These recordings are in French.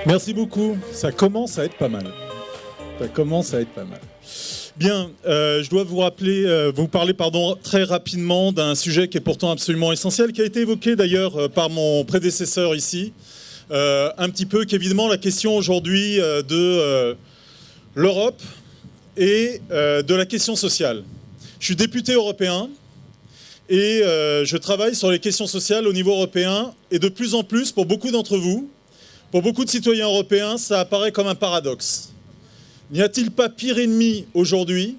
Merci beaucoup. Ça commence à être pas mal. Ça commence à être pas mal. Bien, je dois vous parler très rapidement d'un sujet qui est pourtant absolument essentiel, qui a été évoqué d'ailleurs par mon prédécesseur ici, un petit peu, qu'évidemment la question aujourd'hui de l'Europe et de la question sociale. Je suis député européen et je travaille sur les questions sociales au niveau européen et de plus en plus, pour beaucoup d'entre vous, pour beaucoup de citoyens européens, ça apparaît comme un paradoxe. N'y a-t-il pas pire ennemi aujourd'hui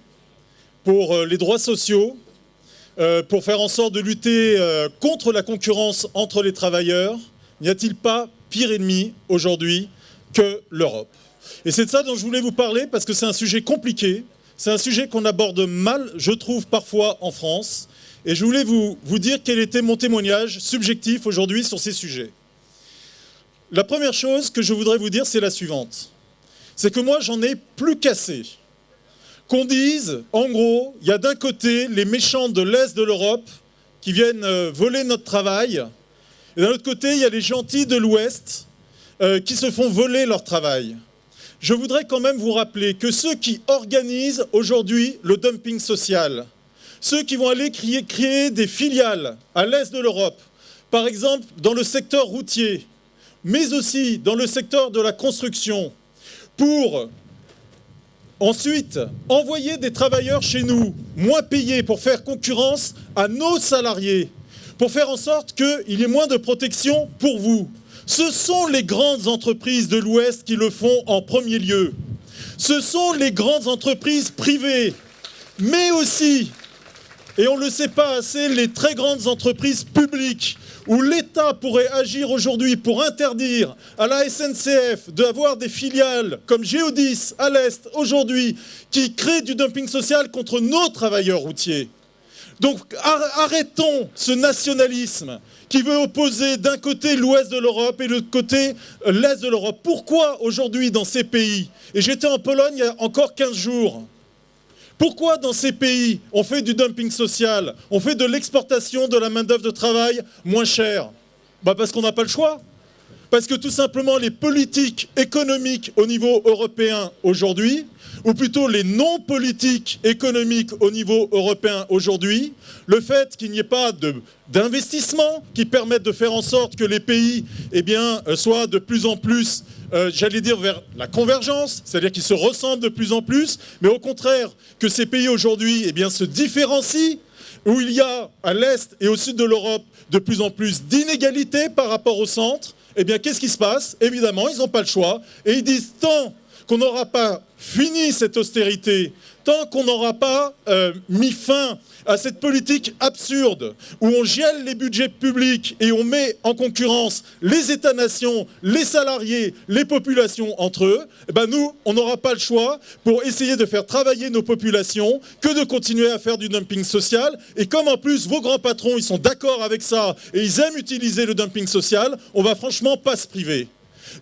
pour les droits sociaux, pour faire en sorte de lutter contre la concurrence entre les travailleurs? N'y a-t-il pas pire ennemi aujourd'hui que l'Europe? Et c'est de ça dont je voulais vous parler parce que c'est un sujet compliqué, c'est un sujet qu'on aborde mal, je trouve, parfois en France. Et je voulais vous dire quel était mon témoignage subjectif aujourd'hui sur ces sujets. La première chose que je voudrais vous dire, c'est la suivante. C'est que moi, j'en ai plus qu'assez. Qu'on dise, en gros, il y a d'un côté les méchants de l'Est de l'Europe qui viennent voler notre travail, et d'un autre côté, il y a les gentils de l'Ouest qui se font voler leur travail. Je voudrais quand même vous rappeler que ceux qui organisent aujourd'hui le dumping social, ceux qui vont aller créer des filiales à l'Est de l'Europe, par exemple dans le secteur routier, mais aussi dans le secteur de la construction, pour ensuite envoyer des travailleurs chez nous, moins payés, pour faire concurrence à nos salariés, pour faire en sorte qu'il y ait moins de protection pour vous. Ce sont les grandes entreprises de l'Ouest qui le font en premier lieu. Ce sont les grandes entreprises privées, mais aussi, et on ne le sait pas assez, les très grandes entreprises publiques, où l'État pourrait agir aujourd'hui pour interdire à la SNCF d'avoir des filiales comme Géodis à l'Est aujourd'hui qui créent du dumping social contre nos travailleurs routiers. Donc arrêtons ce nationalisme qui veut opposer d'un côté l'Ouest de l'Europe et de l'autre côté l'Est de l'Europe. Pourquoi aujourd'hui dans ces pays, et j'étais en Pologne il y a encore 15 jours, pourquoi dans ces pays, on fait du dumping social, on fait de l'exportation de la main-d'œuvre de travail moins chère? Parce qu'on n'a pas le choix. Parce que tout simplement, les politiques économiques au niveau européen aujourd'hui, ou plutôt les non-politiques économiques au niveau européen aujourd'hui, le fait qu'il n'y ait pas d'investissement qui permettent de faire en sorte que les pays soient de plus en plus, vers la convergence, c'est-à-dire qu'ils se ressemblent de plus en plus, mais au contraire que ces pays aujourd'hui se différencient, où il y a à l'Est et au Sud de l'Europe de plus en plus d'inégalités par rapport au centre, qu'est-ce qui se passe? Évidemment, ils n'ont pas le choix, et ils disent tant qu'on n'aura pas fini cette austérité, tant qu'on n'aura pas mis fin à cette politique absurde où on gèle les budgets publics et on met en concurrence les États-nations, les salariés, les populations entre eux, nous, on n'aura pas le choix pour essayer de faire travailler nos populations que de continuer à faire du dumping social. Et comme en plus vos grands patrons, ils sont d'accord avec ça et ils aiment utiliser le dumping social, on va franchement pas se priver.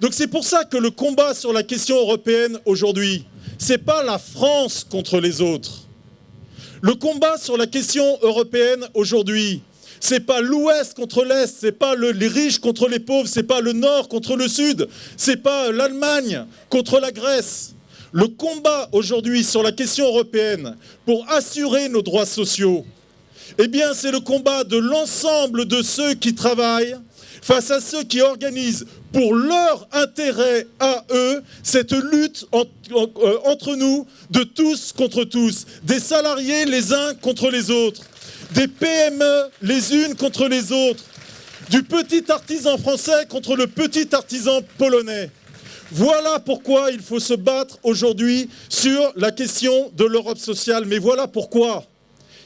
Donc c'est pour ça que le combat sur la question européenne aujourd'hui, c'est pas la France contre les autres. Le combat sur la question européenne aujourd'hui, c'est pas l'Ouest contre l'Est, c'est pas les riches contre les pauvres, c'est pas le Nord contre le Sud, c'est pas l'Allemagne contre la Grèce. Le combat aujourd'hui sur la question européenne pour assurer nos droits sociaux, c'est le combat de l'ensemble de ceux qui travaillent face à ceux qui organisent pour leur intérêt à eux cette lutte entre nous, de tous contre tous, des salariés les uns contre les autres, des PME les unes contre les autres, du petit artisan français contre le petit artisan polonais. Voilà pourquoi il faut se battre aujourd'hui sur la question de l'Europe sociale. Mais voilà pourquoi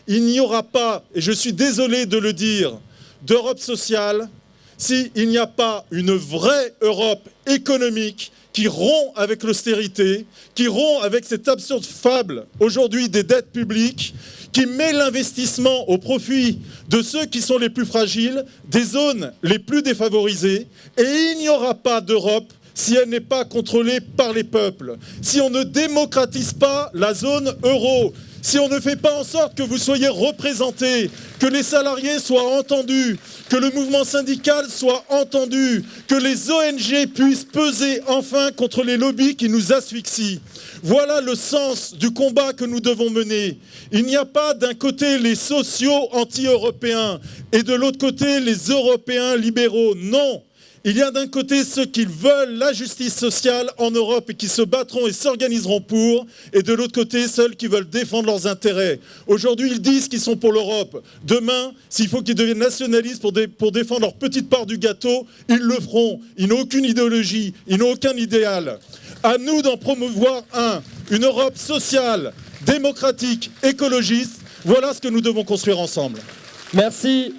il n'y aura pas, et je suis désolé de le dire, d'Europe sociale s'il n'y a pas une vraie Europe économique qui rompt avec l'austérité, qui rompt avec cette absurde fable aujourd'hui des dettes publiques, qui met l'investissement au profit de ceux qui sont les plus fragiles, des zones les plus défavorisées. Et il n'y aura pas d'Europe si elle n'est pas contrôlée par les peuples, si on ne démocratise pas la zone euro, si on ne fait pas en sorte que vous soyez représentés, que les salariés soient entendus, que le mouvement syndical soit entendu, que les ONG puissent peser enfin contre les lobbies qui nous asphyxient. Voilà le sens du combat que nous devons mener. Il n'y a pas d'un côté les sociaux anti-européens et de l'autre côté les Européens libéraux. Non! Il y a d'un côté ceux qui veulent la justice sociale en Europe et qui se battront et s'organiseront pour, et de l'autre côté ceux qui veulent défendre leurs intérêts. Aujourd'hui, ils disent qu'ils sont pour l'Europe. Demain, s'il faut qu'ils deviennent nationalistes pour défendre leur petite part du gâteau, ils le feront. Ils n'ont aucune idéologie, ils n'ont aucun idéal. À nous d'en promouvoir une Europe sociale, démocratique, écologiste. Voilà ce que nous devons construire ensemble. Merci.